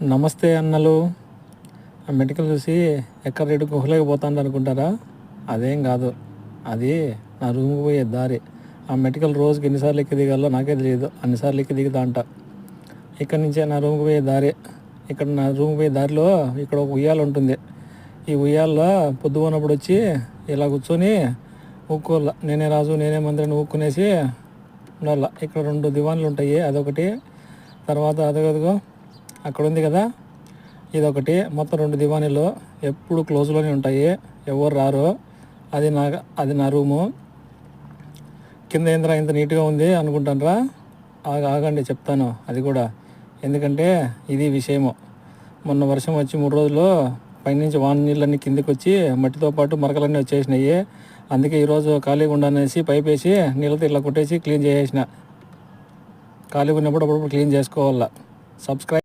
నమస్తే అన్నలు. ఆ మెడికల్ చూసి ఎక్కడ రేటు గుహలేకపోతాను అనుకుంటారా? అదేం కాదు, అది నా రూమ్కి పోయే దారి. ఆ మెడికల్ రోజుకి ఎన్నిసార్లు ఎక్కి దిగాలో నాకే తెలియదు, అన్నిసార్లు ఎక్కి దిగుతా అంట. ఇక్కడ నుంచే నా రూమ్కి పోయే దారి. ఇక్కడ నా రూమ్కి పోయే దారిలో ఇక్కడ ఒక ఉయ్యాల ఉంటుంది. ఈ ఉయ్యాల్లో పొద్దు ఉన్నప్పుడు వచ్చి ఇలా కూర్చొని ఊక్కోళ్ళ, నేనే రాజు నేనే మంత్రిని ఊక్కునేసి ఉండాల. ఇక్కడ 2 దివాన్లు ఉంటాయి, అదొకటి. తర్వాత అదొకదిగో అక్కడ ఉంది కదా, ఇదొకటి. మొత్తం 2 దివానీలు ఎప్పుడు క్లోజ్లోనే ఉంటాయి, ఎవరు రారు. అది నా రూము. కింద ఏంద్రా ఇంత నీట్గా ఉంది అనుకుంటానరా? ఆగండి చెప్తాను అది కూడా. ఎందుకంటే ఇది విషయము. మొన్న వర్షం వచ్చి 3 రోజులు పైనుంచి వాన నీళ్ళన్నీ కిందకి వచ్చి మట్టితో పాటు మరకలన్నీ వచ్చేసినాయి. అందుకే ఈరోజు ఖాళీగా ఉండనేసి పైప్ వేసి నీళ్ళతో ఇట్లా కొట్టేసి క్లీన్ చేసేసిన. ఖాళీగా ఉన్నప్పుడు అప్పుడప్పుడు క్లీన్ చేసుకోవాలా. సబ్స్క్రైబ్.